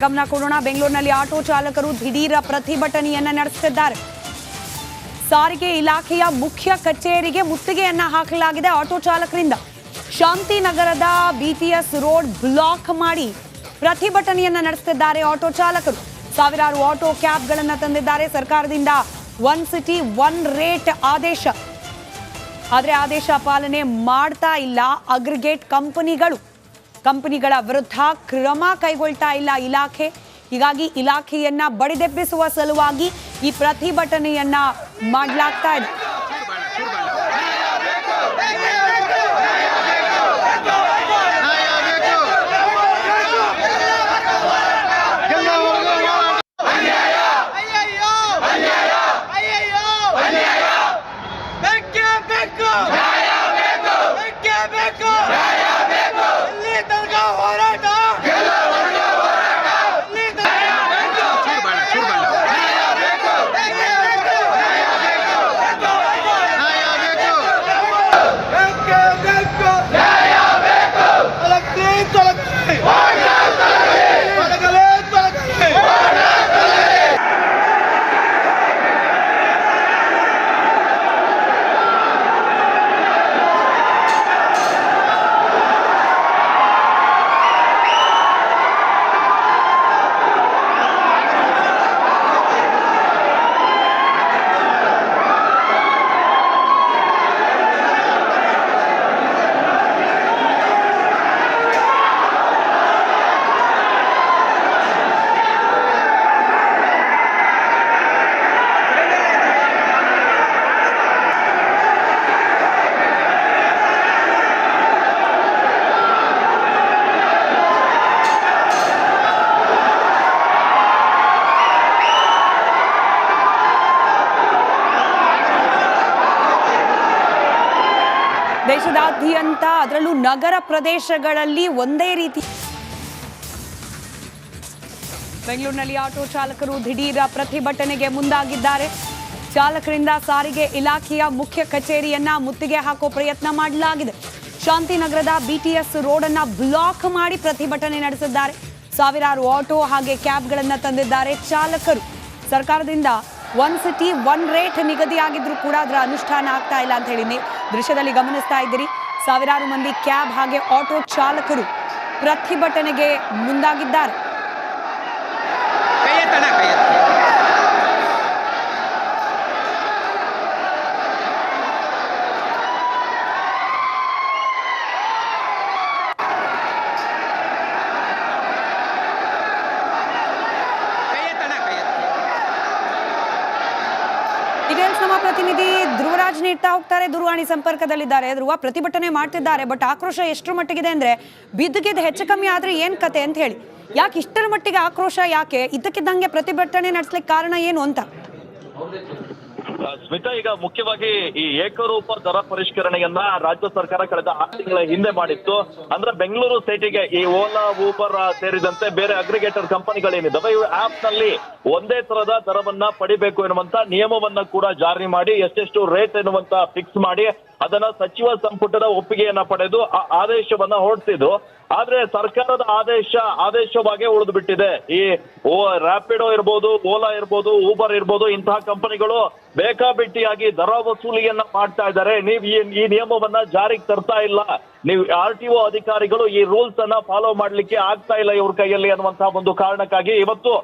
ಗಮನ ಕೊಡೋಣ. ಬೆಂಗಳೂರಿನಲ್ಲಿ ಆಟೋ ಚಾಲಕರು ದಿಢೀರ ಪ್ರತಿಭಟನೆಯನ್ನ ನಡೆಸುತ್ತಿದ್ದಾರೆ. ಸಾರಿಗೆ ಇಲಾಖೆಯ ಮುಖ್ಯ ಕಚೇರಿಗೆ ಮುತ್ತಿಗೆಯನ್ನ ಹಾಕಲಾಗಿದೆ. ಆಟೋ ಚಾಲಕರಿಂದ ಶಾಂತಿನಗರದ BTS ರೋಡ್ ಬ್ಲಾಕ್ ಮಾಡಿ ಪ್ರತಿಭಟನೆಯನ್ನ ನಡೆಸುತ್ತಿದ್ದಾರೆ ಆಟೋ ಚಾಲಕರು. ಸಾವಿರಾರು ಆಟೋ ಕ್ಯಾಬ್ಗಳನ್ನು ತಂದಿದ್ದಾರೆ. ಸರ್ಕಾರದಿಂದ ಒನ್ ಸಿಟಿ ಒನ್ ರೇಟ್ ಆದೇಶ, ಆದರೆ ಆದೇಶ ಪಾಲನೆ ಮಾಡ್ತಾ ಇಲ್ಲ ಅಗ್ರಿಗೇಟ್ ಕಂಪನಿಗಳ ವಿರುದ್ಧ ಕ್ರಮ ಕೈಗೊಳ್ತಾ ಇಲ್ಲ ಇಲಾಖೆ. ಹೀಗಾಗಿ ಇಲಾಖೆಯನ್ನ ಬಡಿದೆಬ್ಬಿಸುವ ಸಲುವಾಗಿ ಈ ಪ್ರತಿಭಟನೆಯನ್ನ ಮಾಡಲಾಗ್ತಾ ಇದೆ. ದೇಶದಾದ್ಯಂತ ಅದರಲ್ಲೂ ನಗರ ಪ್ರದೇಶಗಳಲ್ಲಿ ಒಂದೇ ರೀತಿ ಬೆಂಗಳೂರಿನಲ್ಲಿ ಆಟೋ ಚಾಲಕರು ದಿಢೀರ ಪ್ರತಿಭಟನೆಗೆ ಮುಂದಾಗಿದ್ದಾರೆ. ಚಾಲಕರಿಂದ ಸಾರಿಗೆ ಇಲಾಖೆಯ ಮುಖ್ಯ ಕಚೇರಿಯನ್ನ ಮುತ್ತಿಗೆ ಹಾಕೋ ಪ್ರಯತ್ನ ಮಾಡಲಾಗಿದೆ. ಶಾಂತಿನಗರದ BTS ರೋಡ್ ಅನ್ನ ಬ್ಲಾಕ್ ಮಾಡಿ ಪ್ರತಿಭಟನೆ ನಡೆಸಿದ್ದಾರೆ. ಸಾವಿರಾರು ಆಟೋ ಹಾಗೆ ಕ್ಯಾಬ್ಗಳನ್ನು ತಂದಿದ್ದಾರೆ ಚಾಲಕರು. ಸರ್ಕಾರದಿಂದ ಒನ್ ಸಿಟಿ ಒನ್ ರೇಟ್ ನಿಗದಿಯಾಗಿದ್ರು ಕೂಡ ಅದರ ಅನುಷ್ಠಾನ ಆಗ್ತಾ ಇಲ್ಲ ಅಂತ ಹೇಳಿ ದೃಶ್ಯದಲ್ಲಿ ಗಮನಿಸ್ತಾ ಇದ್ದೀರಿ. ಸಾವಿರಾರು ಮಂದಿ ಕ್ಯಾಬ್ ಹಾಗೆ ಆಟೋ ಚಾಲಕರು ಪ್ರತಿಭಟನೆಗೆ ಮುಂದಾಗಿದ್ದಾರೆ. ಡೀಟೇಲ್ಸ್ ನಮ್ಮ ಪ್ರತಿನಿಧಿ ಧ್ರುವರಾಜ್ ನೀಡ್ತಾ ಹೋಗ್ತಾರೆ. ದೂರವಾಣಿ ಸಂಪರ್ಕದಲ್ಲಿದ್ದಾರೆ. ಧ್ರುವ, ಪ್ರತಿಭಟನೆ ಮಾಡ್ತಿದ್ದಾರೆ, ಬಟ್ ಆಕ್ರೋಶ ಎಷ್ಟರ ಮಟ್ಟಿಗಿದೆ ಅಂದ್ರೆ ಬಿದ್ದುಗಿದ್ದು ಹೆಚ್ಚು ಕಮ್ಮಿ ಆದ್ರೆ ಏನ್ ಕತೆ ಅಂತ ಹೇಳಿ. ಯಾಕೆ ಇಷ್ಟರ ಮಟ್ಟಿಗೆ ಆಕ್ರೋಶ, ಯಾಕೆ ಇದ್ದಕ್ಕಿದ್ದಂಗೆ ಪ್ರತಿಭಟನೆ ನಡೆಸಲಿಕ್ಕೆ ಕಾರಣ ಏನು ಅಂತ? ಸ್ಮಿತಾ, ಈಗ ಮುಖ್ಯವಾಗಿ ಈ ಏಕರೂಪ ದರ ಪರಿಷ್ಕರಣೆಯನ್ನ ರಾಜ್ಯ ಸರ್ಕಾರ ಕಳೆದ 6 ತಿಂಗಳ ಹಿಂದೆ ಮಾಡಿತ್ತು. ಅಂದ್ರೆ ಬೆಂಗಳೂರು ಸಿಟಿಗೆ ಈ ಓಲಾ, ಊಬರ್ ಸೇರಿದಂತೆ ಬೇರೆ ಅಗ್ರಿಗೇಟರ್ ಕಂಪನಿಗಳೇನಿದಾವೆ ಇವು ಆಪ್ ನಲ್ಲಿ ಒಂದೇ ತರದ ದರವನ್ನ ಪಡಿಬೇಕು ಎನ್ನುವಂತ ನಿಯಮವನ್ನ ಕೂಡ ಜಾರಿ ಮಾಡಿ ಎಷ್ಟೆಷ್ಟು ರೇಟ್ ಎನ್ನುವಂತ ಫಿಕ್ಸ್ ಮಾಡಿ ಅದನ್ನ ಸಚಿವ ಸಂಪುಟದ ಒಪ್ಪಿಗೆಯನ್ನ ಪಡೆದು ಆ ಆದೇಶವನ್ನ ಹೊರಡಿಸಿದ್ರು. ಆದ್ರೆ ಸರ್ಕಾರದ ಆದೇಶವಾಗಿ ಉಳಿದು ಬಿಟ್ಟಿದೆ. ಈ ರ್ಯಾಪಿಡೋ ಇರ್ಬೋದು, ಓಲಾ ಇರ್ಬೋದು, ಊಬರ್ ಇರ್ಬೋದು, ಇಂತಹ ಕಂಪನಿಗಳು ಬೇಕಾಬಿಟ್ಟಿಯಾಗಿ ದರ ವಸೂಲಿಯನ್ನ ಮಾಡ್ತಾ ಇದ್ದಾರೆ. ನೀವು ಈ ನಿಯಮವನ್ನ ಜಾರಿಗೆ ತರ್ತಾ ಇಲ್ಲ, ನೀವು RTO ಅಧಿಕಾರಿಗಳು ಈ ರೂಲ್ಸ್ ಅನ್ನ ಫಾಲೋ ಮಾಡ್ಲಿಕ್ಕೆ ಆಗ್ತಾ ಇಲ್ಲ ಇವ್ರ ಕೈಯಲ್ಲಿ ಅನ್ನುವಂತಹ ಒಂದು ಕಾರಣಕ್ಕಾಗಿ ಇವತ್ತು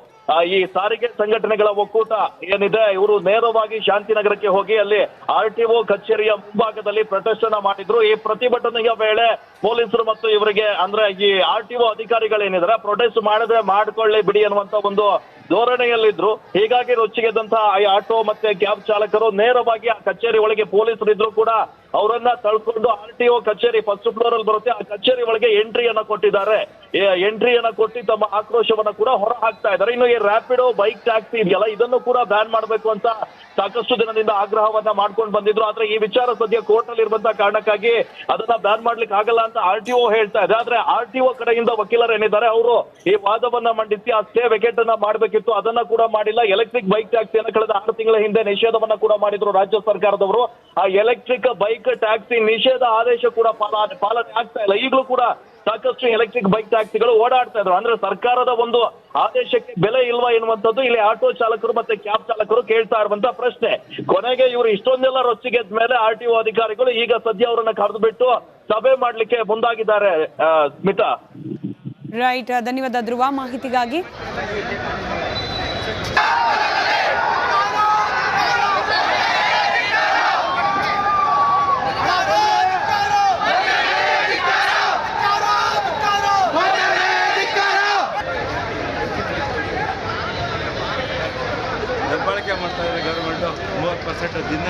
ಈ ಸಾರಿಗೆ ಸಂಘಟನೆಗಳ ಒಕ್ಕೂಟ ಏನಿದೆ ಇವರು ನೇರವಾಗಿ ಶಾಂತಿನಗರಕ್ಕೆ ಹೋಗಿ ಅಲ್ಲಿ RTO ಕಚೇರಿಯ ಮುಂಭಾಗದಲ್ಲಿ ಪ್ರೊಟೆಸ್ಟ್ ಅನ್ನ ಮಾಡಿದ್ರು. ಈ ಪ್ರತಿಭಟನೆಯ ವೇಳೆ ಪೊಲೀಸರು ಮತ್ತು ಇವರಿಗೆ ಅಂದ್ರೆ ಈ RTO ಅಧಿಕಾರಿಗಳೇನಿದ್ದಾರೆ ಪ್ರೊಟೆಸ್ಟ್ ಮಾಡದೆ ಮಾಡ್ಕೊಳ್ಳಿ ಬಿಡಿ ಅನ್ನುವಂತ ಒಂದು ಧೋರಣೆಯಲ್ಲಿದ್ರು. ಹೀಗಾಗಿ ರೊಚ್ಚಿಗೆದ್ದಂತಹ ಈ ಆಟೋ ಮತ್ತೆ ಕ್ಯಾಬ್ ಚಾಲಕರು ನೇರವಾಗಿ ಆ ಕಚೇರಿ ಒಳಗೆ ಪೊಲೀಸರು ಇದ್ರು ಕೂಡ ಅವರನ್ನ ತಳ್ಕೊಂಡು RTO ಕಚೇರಿ ಫಸ್ಟ್ ಫ್ಲೋರ್ ಅಲ್ಲಿ ಬರುತ್ತೆ, ಆ ಕಚೇರಿ ಒಳಗೆ ಎಂಟ್ರಿಯನ್ನ ಕೊಟ್ಟಿದ್ದಾರೆ. ಎಂಟ್ರಿಯನ್ನ ಕೊಟ್ಟು ತಮ್ಮ ಆಕ್ರೋಶವನ್ನ ಕೂಡ ಹೊರ ಹಾಕ್ತಾ ಇದ್ದಾರೆ. ಇನ್ನು ಈ ರ್ಯಾಪಿಡೋ ಬೈಕ್ ಟ್ಯಾಕ್ಸಿ ಇದೆಯಲ್ಲ ಇದನ್ನು ಕೂಡ ಬ್ಯಾನ್ ಮಾಡಬೇಕು ಅಂತ ಸಾಕಷ್ಟು ದಿನದಿಂದ ಆಗ್ರಹವನ್ನ ಮಾಡ್ಕೊಂಡು ಬಂದಿದ್ರು. ಆದ್ರೆ ಈ ವಿಚಾರ ಸದ್ಯ ಕೋರ್ಟ್ ಅಲ್ಲಿ ಇರುವಂತಹ ಕಾರಣಕ್ಕಾಗಿ ಅದನ್ನ ಬ್ಯಾನ್ ಮಾಡ್ಲಿಕ್ಕೆ ಆಗಲ್ಲ ಅಂತ RTO ಹೇಳ್ತಾ ಇದೆ. ಆದ್ರೆ RTO ಕಡೆಯಿಂದ ವಕೀಲರು ಏನಿದ್ದಾರೆ ಅವರು ಈ ವಾದವನ್ನ ಮಂಡಿಸಿ ಆ ಸ್ಟೇ ವೆಕೇಟ್ ಅನ್ನ ಮಾಡಬೇಕಿತ್ತು, ಅದನ್ನ ಕೂಡ ಮಾಡಿಲ್ಲ. ಎಲೆಕ್ಟ್ರಿಕ್ ಬೈಕ್ ಟ್ಯಾಕ್ಸಿಯನ್ನು ಕಳೆದ 6 ತಿಂಗಳ ಹಿಂದೆ ನಿಷೇಧವನ್ನ ಕೂಡ ಮಾಡಿದ್ರು ರಾಜ್ಯ ಸರ್ಕಾರದವರು. ಆ ಎಲೆಕ್ಟ್ರಿಕ್ ಬೈಕ್ ಟ್ಯಾಕ್ಸಿ ನಿಷೇಧ ಆದೇಶ ಕೂಡ ಪಾಲನೆ ಆಗ್ತಾ ಇಲ್ಲ. ಈಗಲೂ ಕೂಡ ಸಾಕಷ್ಟು ಎಲೆಕ್ಟ್ರಿಕ್ ಬೈಕ್ ಟ್ಯಾಕ್ಸಿಗಳು ಓಡಾಡ್ತಾ ಇದ್ರು. ಅಂದ್ರೆ ಸರ್ಕಾರದ ಒಂದು ಆದೇಶಕ್ಕೆ ಬೆಲೆ ಇಲ್ವಾ ಎನ್ನುವಂಥದ್ದು ಇಲ್ಲಿ ಆಟೋ ಚಾಲಕರು ಮತ್ತೆ ಕ್ಯಾಬ್ ಚಾಲಕರು ಕೇಳ್ತಾ ಇರುವಂತ ಪ್ರಶ್ನೆ. ಕೊನೆಗೆ ಇವರು ಇಷ್ಟೊಂದೆಲ್ಲ ರೊಚ್ಚಿಗೆದ್ದ ಮೇಲೆ RTO ಅಧಿಕಾರಿಗಳು ಈಗ ಸದ್ಯ ಅವರನ್ನ ಕರೆದು ಬಿಟ್ಟು ಸಭೆ ಮಾಡ್ಲಿಕ್ಕೆ ಮುಂದಾಗಿದ್ದಾರೆ. ಸ್ಮಿತಾ. ರೈಟ್, ಧನ್ಯವಾದ ಧ್ರುವ ಮಾಹಿತಿಗಾಗಿ. ದಬ್ಬಾಳಿಕೆ ಮಾಡ್ತಾ ಇದ್ದಾರೆ ಗೌರ್ಮೆಂಟು. 30% ದಿನ